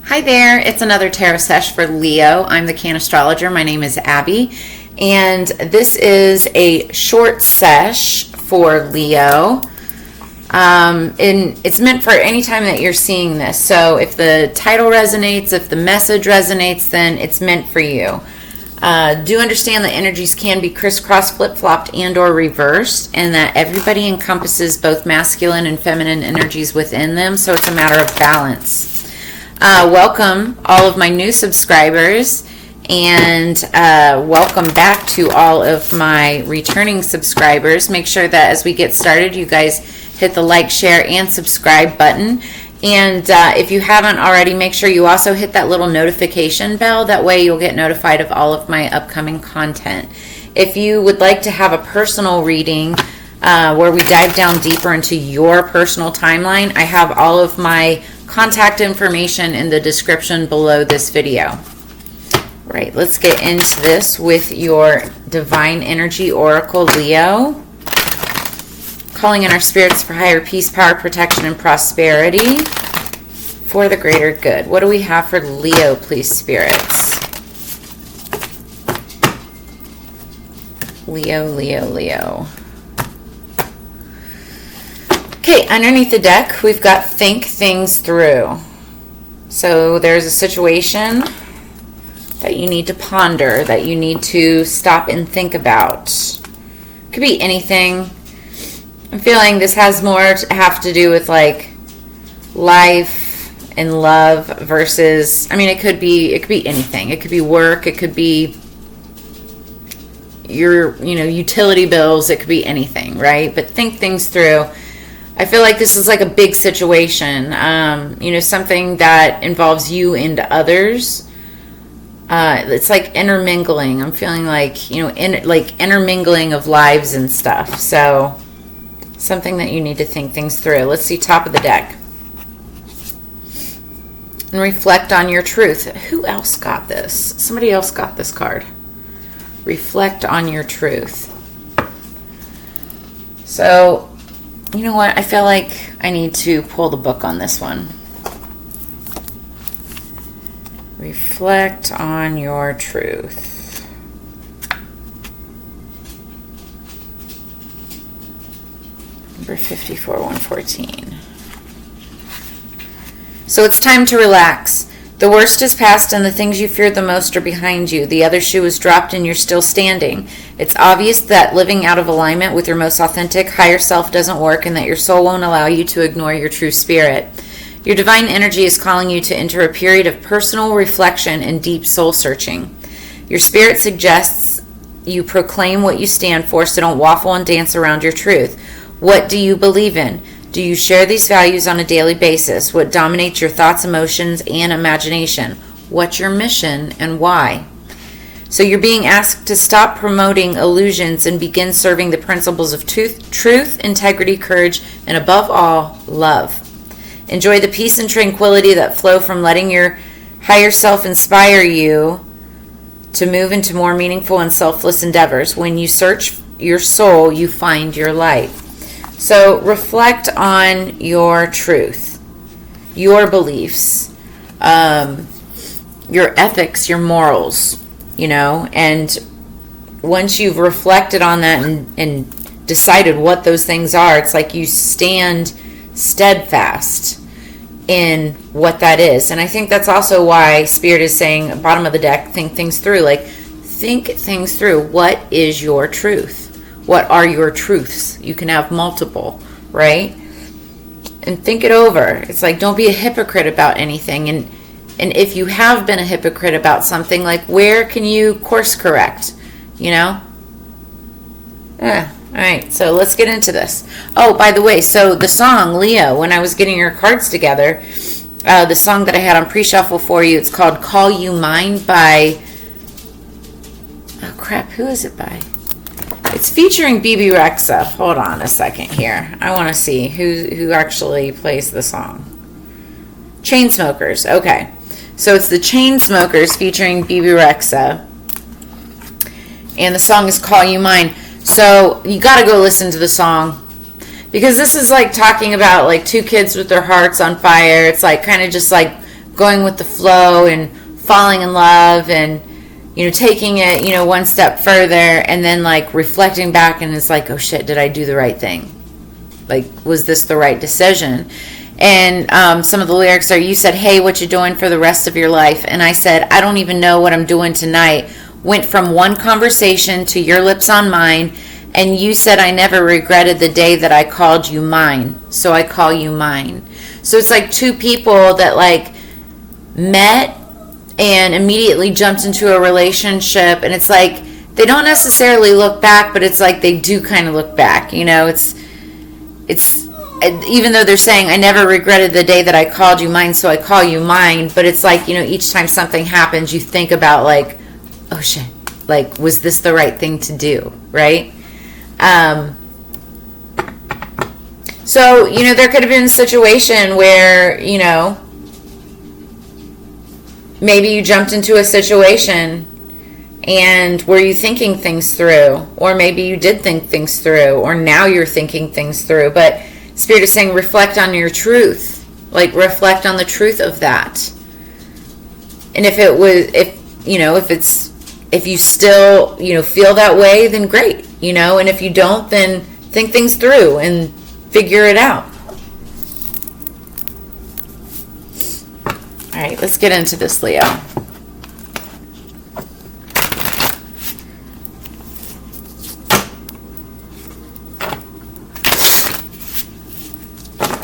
Hi there, it's another tarot sesh for Leo. I'm the Cannastrologer. My name is Abby, and this is a short sesh for Leo. And it's meant for any time that you're seeing this. So if the title resonates, if the message resonates, then it's meant for you. Do understand that energies can be crisscrossed, flip-flopped, and or reversed, and that everybody encompasses both masculine and feminine energies within them, so it's a matter of balance. Welcome all of my new subscribers, and welcome back to all of my returning subscribers. Make sure that as we get started, you guys hit the like, share, and subscribe button. And if you haven't already, make sure you also hit that little notification bell. That way you'll get notified of all of my upcoming content. If you would like to have a personal reading where we dive down deeper into your personal timeline, I have all of my contact information in the description below this video. Right, let's get into this with your Divine Energy Oracle, Leo. Calling in our spirits for higher peace, power, protection, and prosperity for the greater good. What do we have for Leo, please, spirits? Leo, Leo, Leo. Okay, underneath the deck, we've got think things through. So there's a situation that you need to ponder, that you need to stop and think about. Could be anything. I'm feeling this has more to have to do with like life and love versus, I mean, it could be anything. It could be work, it could be your, utility bills, it could be anything, right? But think things through. I feel like this is like a big situation, something that involves you and others. It's like intermingling. I'm feeling like, intermingling of lives and stuff. So something that you need to think things through. Let's see, top of the deck. And reflect on your truth. Who else got this? Somebody else got this card. Reflect on your truth. So, you know what? I feel like I need to pull the book on this one. Reflect on your truth. Number 54, 114. So it's time to relax. The worst is past and the things you feared the most are behind you. The other shoe is dropped and you're still standing. It's obvious that living out of alignment with your most authentic higher self doesn't work and that your soul won't allow you to ignore your true spirit. Your divine energy is calling you to enter a period of personal reflection and deep soul searching. Your spirit suggests you proclaim what you stand for, so don't waffle and dance around your truth. What do you believe in? Do you share these values on a daily basis? What dominates your thoughts, emotions, and imagination? What's your mission and why? So you're being asked to stop promoting illusions and begin serving the principles of truth, integrity, courage, and above all, love. Enjoy the peace and tranquility that flow from letting your higher self inspire you to move into more meaningful and selfless endeavors. When you search your soul, you find your light. So reflect on your truth, your beliefs, your ethics, your morals, and once you've reflected on that and decided what those things are, it's like you stand steadfast in what that is. And I think that's also why Spirit is saying, bottom of the deck, think things through. Like, think things through. What is your truth? What are your truths? You can have multiple, right? And think it over. It's like, don't be a hypocrite about anything. And if you have been a hypocrite about something, like, where can you course correct? Yeah. All right, so let's get into this. Oh, by the way, so the song, Leo, when I was getting your cards together, the song that I had on pre-shuffle for you, it's called Call You Mine by, oh crap, who is it by? It's featuring BB Rexa. Hold on a second here. I want to see who actually plays the song. Chainsmokers. Okay. So it's the Chainsmokers featuring BB Rexa. And the song is Call You Mine. So you got to go listen to the song. Because this is like talking about like two kids with their hearts on fire. It's like kind of just like going with the flow and falling in love and, taking it, one step further, and then like reflecting back and it's like, oh shit, did I do the right thing? Like, was this the right decision? And some of the lyrics are, you said, hey, what you doing for the rest of your life? And I said, I don't even know what I'm doing tonight. Went from one conversation to your lips on mine, and you said I never regretted the day that I called you mine, so I call you mine. So it's like two people that like met and immediately jumped into a relationship, and it's like they don't necessarily look back, but it's like they do kind of look back. It's even though they're saying I never regretted the day that I called you mine, so I call you mine, but it's like, each time something happens, you think about like, oh shit, like, was this the right thing to do, right? So, there could have been a situation where, maybe you jumped into a situation and were you thinking things through, or maybe you did think things through, or now you're thinking things through, but Spirit is saying reflect on your truth, like reflect on the truth of that. And if you still, feel that way, then great, and if you don't, then think things through and figure it out. All right, let's get into this, Leo.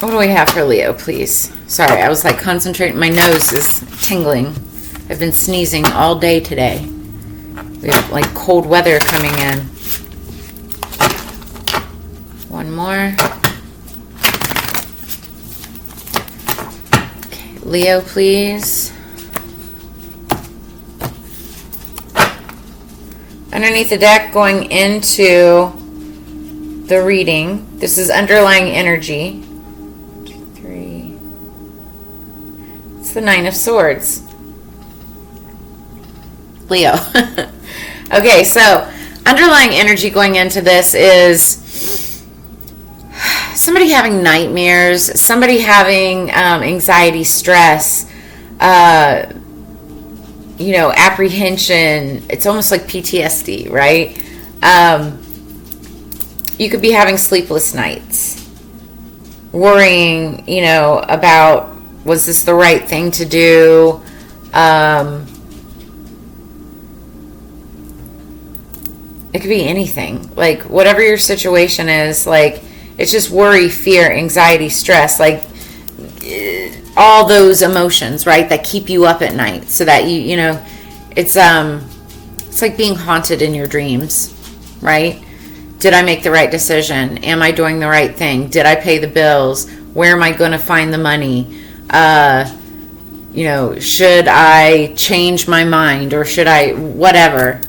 What do we have for Leo, please? Sorry, I was like concentrating. My nose is tingling. I've been sneezing all day today. We have like cold weather coming in. One more. Okay, Leo, please. Underneath the deck, going into the reading, this is underlying energy. 2, 3. It's the Nine of Swords. Leo. Okay, so underlying energy going into this is somebody having nightmares, somebody having anxiety, stress, apprehension. It's almost like PTSD, right? You could be having sleepless nights, worrying, about, was this the right thing to do? It could be anything, like whatever your situation is, like it's just worry, fear, anxiety, stress, like all those emotions, right, that keep you up at night, so that it's like being haunted in your dreams, right? Did I make the right decision? Am I doing the right thing? Did I pay the bills? Where am I going to find the money? Should I change my mind, or should I, whatever?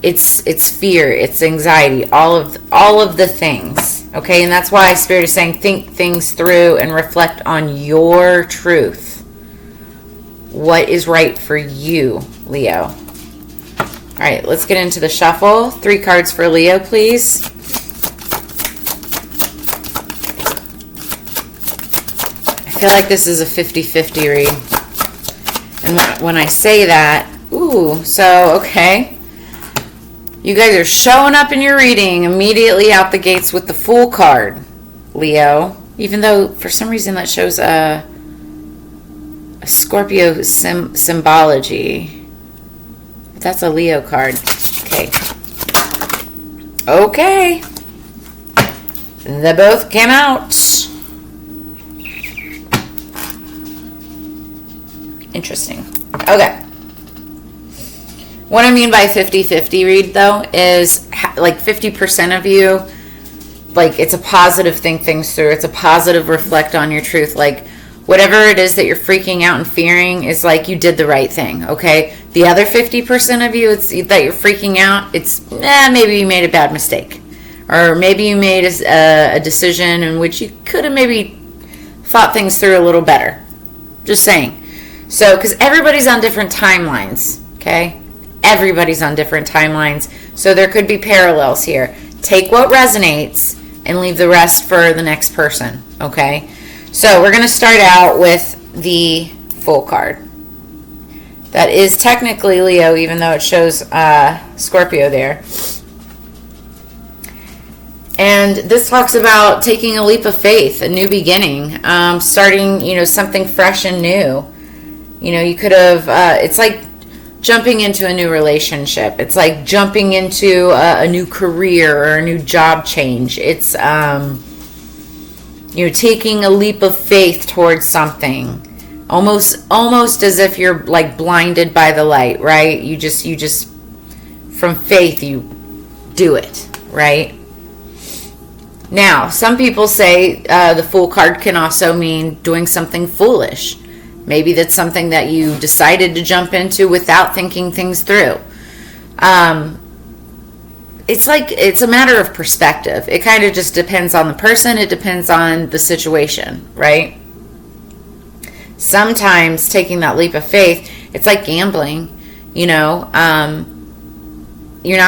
It's fear, it's anxiety, all of the things, okay? And that's why Spirit is saying think things through and reflect on your truth. What is right for you, Leo? All right, let's get into the shuffle. 3 cards for Leo, please. I feel like this is a 50-50 read. And when I say that, okay. You guys are showing up in your reading immediately out the gates with the Fool card, Leo. Even though for some reason that shows a Scorpio symbology. But that's a Leo card. Okay. They both came out. Interesting. Okay. What I mean by 50-50 read, though, is like 50% of you, like it's a positive think things through. It's a positive reflect on your truth. Like whatever it is that you're freaking out and fearing is like you did the right thing, okay? The other 50% of you it's that you're freaking out, it's maybe you made a bad mistake. Or maybe you made a decision in which you could have maybe thought things through a little better. Just saying. So, because everybody's on different timelines, okay? Everybody's on different timelines. So there could be parallels here. Take what resonates and leave the rest for the next person, okay? So we're going to start out with the Fool card. That is technically Leo, even though it shows Scorpio there. And this talks about taking a leap of faith, a new beginning, starting, something fresh and new. You could have, it's like jumping into a new relationship. It's like jumping into a new career or a new job change. It's, taking a leap of faith towards something. Almost as if you're like blinded by the light, right? You just from faith, you do it, right? Now, some people say the Fool card can also mean doing something foolish. Maybe that's something that you decided to jump into without thinking things through. It's a matter of perspective. It kind of just depends on the person. It depends on the situation, right? Sometimes taking that leap of faith, it's like gambling. You're not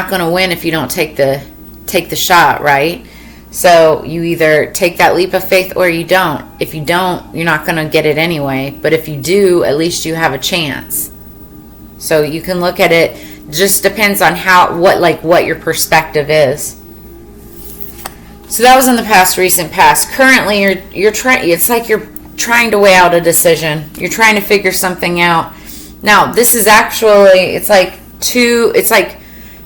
going to win if you don't take the shot, right? So you either take that leap of faith or you don't. If you don't, you're not going to get it anyway. But if you do, at least you have a chance. So you can look at it. Just depends on what your perspective is. So that was in the recent past. Currently, you're trying. It's like you're trying to weigh out a decision. You're trying to figure something out. Now, this is actually. It's like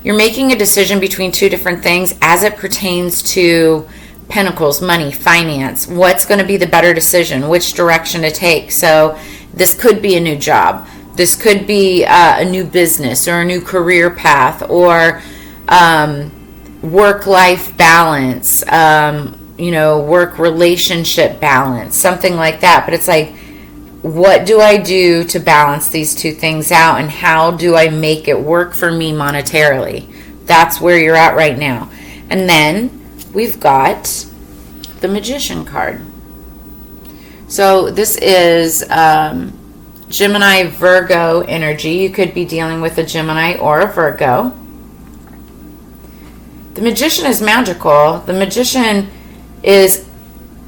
you're making a decision between two different things as it pertains to pentacles, money, finance. What's going to be the better decision? Which direction to take? So this could be a new job. This could be a new business or a new career path or work-life balance, work relationship balance, something like that. But it's like, what do I do to balance these two things out, and how do I make it work for me monetarily? That's where you're at right now. And then we've got the Magician card. So this is Gemini, Virgo energy. You could be dealing with a Gemini or a Virgo. The Magician is magical. The Magician is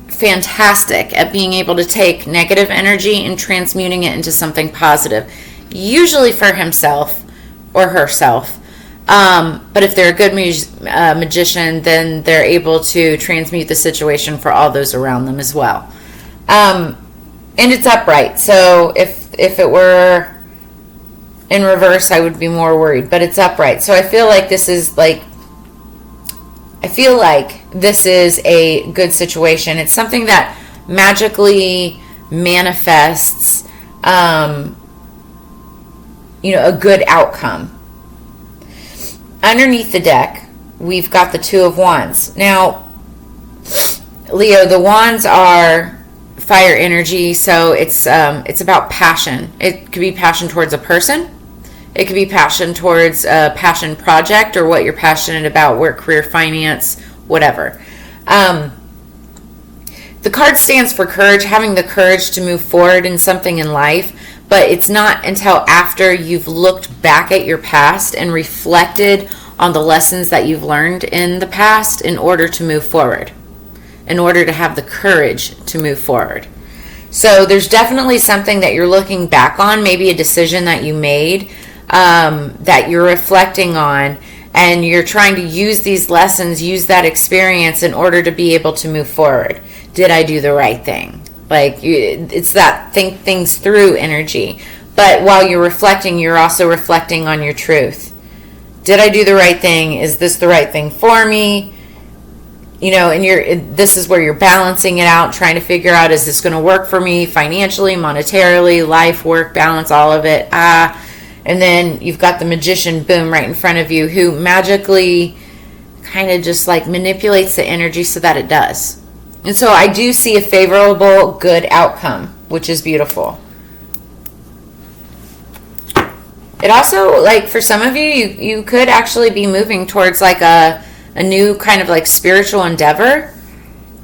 fantastic at being able to take negative energy and transmuting it into something positive, usually for himself or herself. But if they're a good magician, then they're able to transmute the situation for all those around them as well. And it's upright. So if it were in reverse, I would be more worried. But it's upright. So I feel like this is a good situation. It's something that magically manifests, a good outcome. Underneath the deck, we've got the Two of Wands. Now, Leo, the wands are fire energy, so it's about passion. It could be passion towards a person. It could be passion towards a passion project or what you're passionate about, work, career, finance, whatever. The card stands for courage, having the courage to move forward in something in life, but it's not until after you've looked back at your past and reflected on the lessons that you've learned in the past in order to move forward, in order to have the courage to move forward. So there's definitely something that you're looking back on, maybe a decision that you made, that you're reflecting on, and you're trying to use these lessons, use that experience in order to be able to move forward. Did I do the right thing? It's that think things through energy. But while you're reflecting, you're also reflecting on your truth. Did I do the right thing? Is this the right thing for me? And this is where you're balancing it out, trying to figure out, is this going to work for me financially, monetarily, life, work, balance, all of it? And then you've got the Magician, boom, right in front of you, who magically kind of just manipulates the energy so that it does. And so I do see a favorable, good outcome, which is beautiful. It also, for some of you could actually be moving towards a new kind of spiritual endeavor.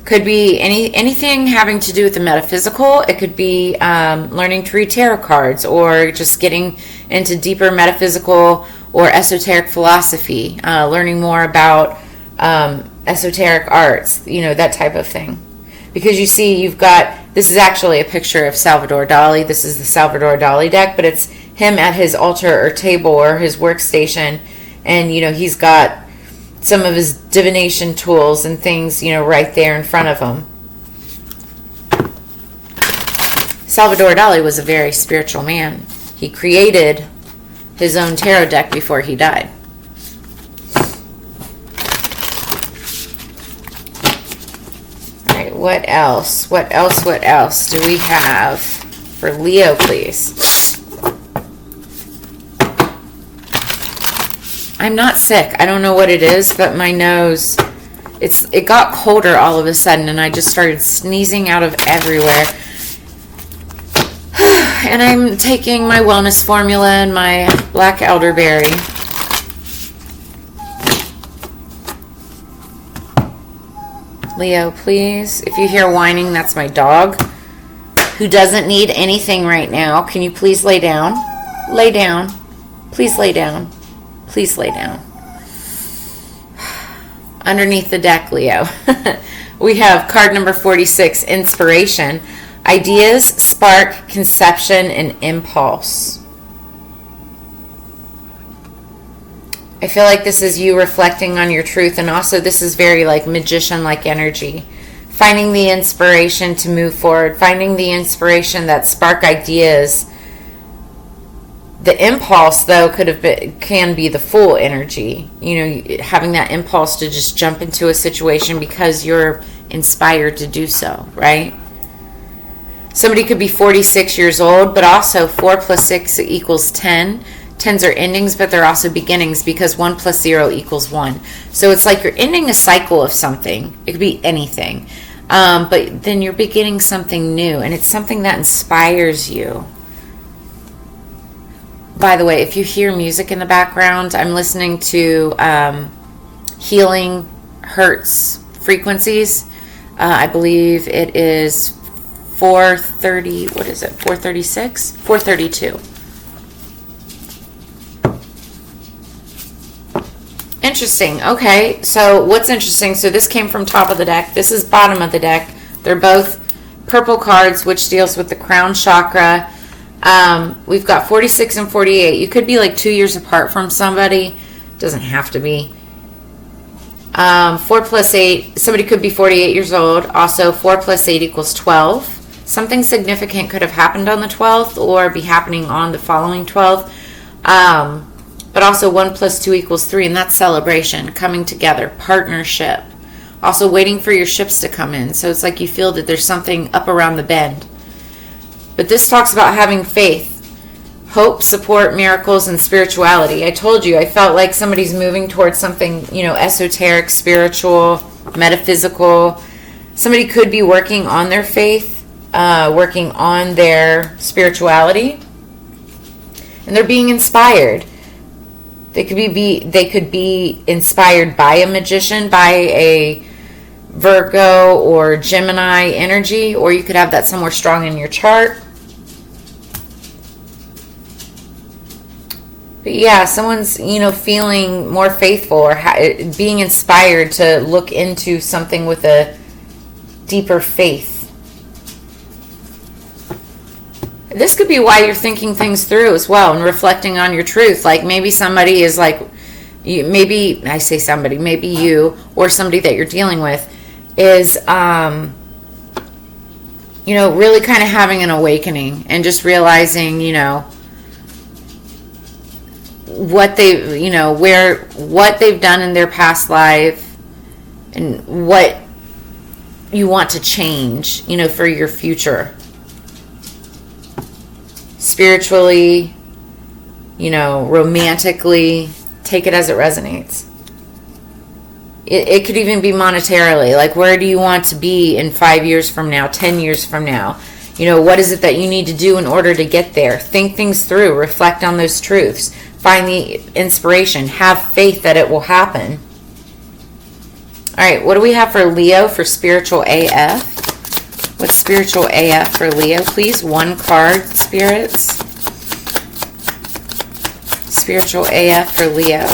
Could be anything having to do with the metaphysical. It could be learning to read tarot cards, or just getting into deeper metaphysical or esoteric philosophy, learning more about esoteric arts, that type of thing. Because you see, you've got This is actually a picture of Salvador Dali. This is the Salvador Dali deck, but it's him at his altar or table or his workstation. And, you know, he's got some of his divination tools and things, you know, right there in front of him. Salvador Dali was a very spiritual man. He created his own tarot deck before he died. All right, what else? What else do we have for Leo, please? I'm not sick. I don't know what it is, but my nose, it got colder all of a sudden, and I just started sneezing out of everywhere. And I'm taking my wellness formula and my black elderberry. Leo, please. If you hear whining, that's my dog, who doesn't need anything right now. Can you please lay down? Lay down. Please lay down. Please lay down. Underneath the deck, Leo, we have card number 46, Inspiration. Ideas, spark, conception, and impulse. I feel like this is you reflecting on your truth, and also this is very like magician-like energy. Finding the inspiration to move forward, finding the inspiration that spark ideas. The impulse, though, can be the full energy. You know, having that impulse to just jump into a situation because you're inspired to do so, right? Somebody could be 46 years old, but also 4 plus 6 equals 10. 10s are endings, but they're also beginnings because 1 plus 0 equals 1. So it's like you're ending a cycle of something. It could be anything. But then you're beginning something new, and it's something that inspires you. By the way, if you hear music in the background, I'm listening to Healing Hertz frequencies. I believe it is 430, what is it, 436? 432. Interesting. Okay, so what's interesting, so this came from top of the deck. This is bottom of the deck. They're both purple cards, which deals with the crown chakra. We've got 46 and 48. You could be like 2 years apart from somebody. Doesn't have to be. 4 plus 8, somebody could be 48 years old. Also, 4 plus 8 equals 12. Something significant could have happened on the 12th or be happening on the following 12th. But also 1 plus 2 equals 3, and that's celebration, coming together, partnership. Also waiting for your ships to come in. So it's like you feel that there's something up around the bend. But this talks about having faith, hope, support, miracles, and spirituality. I told you, I felt like somebody's moving towards something, you know, esoteric, spiritual, metaphysical. Somebody could be working on their faith, working on their spirituality, and they're being inspired. They could be inspired by a magician, by a Virgo or Gemini energy, or you could have that somewhere strong in your chart. But yeah, someone's, you know, feeling more faithful or being inspired to look into something with a deeper faith. This could be why you're thinking things through as well and reflecting on your truth. Like maybe somebody is like, maybe you or somebody that you're dealing with is, you know, really kind of having an awakening and just realizing, you know, what they've done in their past life and what you want to change, you know, for your future. Spiritually, you know, romantically, take it as it resonates. It could even be monetarily. Like, where do you want to be in 5 years from now, 10 years from now? You know, what is it that you need to do in order to get there? Think things through. Reflect on those truths. Find the inspiration. Have faith that it will happen. All right, what do we have for Leo for spiritual AF? What's spiritual AF for Leo, please? One card, spirits. Spiritual AF for Leo.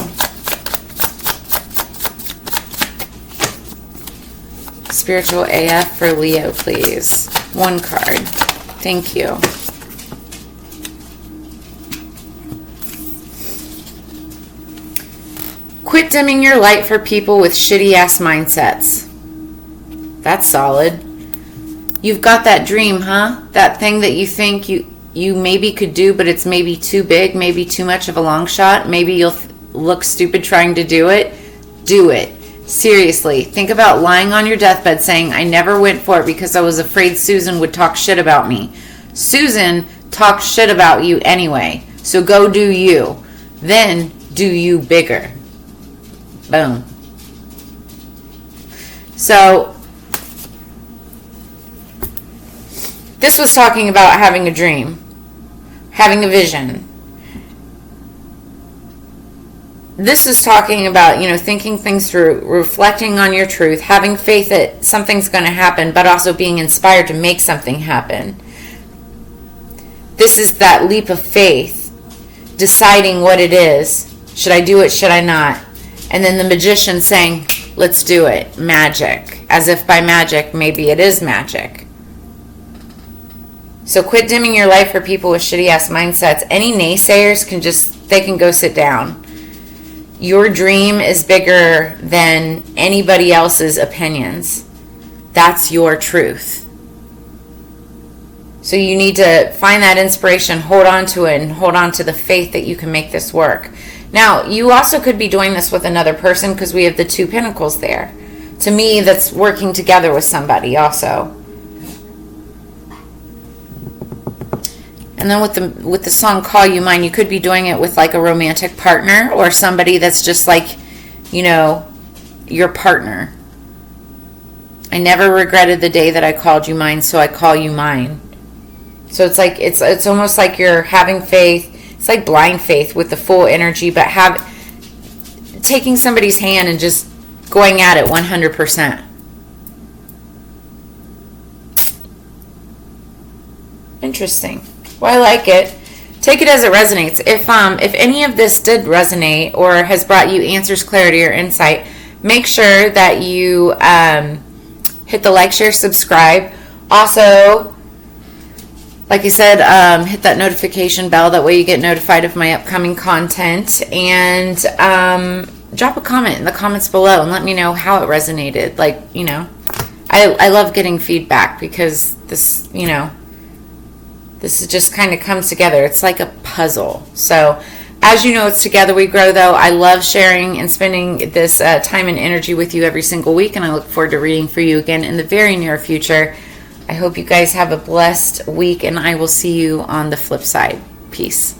Spiritual AF for Leo, please. One card. Thank you. Quit dimming your light for people with shitty-ass mindsets. That's solid. You've got that dream, huh? That thing that you think you maybe could do, but it's maybe too big, maybe too much of a long shot. Maybe you'll look stupid trying to do it. Do it. Seriously. Think about lying on your deathbed saying, I never went for it because I was afraid Susan would talk shit about me. Susan talked shit about you anyway. So go do you. Then do you bigger. Boom. So this was talking about having a dream, having a vision. This is talking about, thinking things through, reflecting on your truth, having faith that something's going to happen, but also being inspired to make something happen. This is that leap of faith, deciding what it is. Should I do it? Should I not? And then the magician saying, let's do it. Magic. As if by magic, maybe it is magic. So quit dimming your light for people with shitty-ass mindsets. Any naysayers they can go sit down. Your dream is bigger than anybody else's opinions. That's your truth. So you need to find that inspiration, hold on to it, and hold on to the faith that you can make this work. Now, you also could be doing this with another person because we have the 2 pentacles there. To me, that's working together with somebody also. And then with the song Call You Mine, you could be doing it with like a romantic partner or somebody that's just like, your partner. I never regretted the day that I called you mine, so I call you mine. So it's like it's almost like you're having faith. It's like blind faith with the full energy, but taking somebody's hand and just going at it 100%. Interesting. Well, I like it. Take it as it resonates. If any of this did resonate or has brought you answers, clarity, or insight, make sure that you hit the like, share, subscribe. Also, like I said, hit that notification bell. That way you get notified of my upcoming content. And drop a comment in the comments below and let me know how it resonated. I love getting feedback because this, this just kind of comes together. It's like a puzzle. So as you know, it's Together We Grow, though. I love sharing and spending this time and energy with you every single week, and I look forward to reading for you again in the very near future. I hope you guys have a blessed week, and I will see you on the flip side. Peace.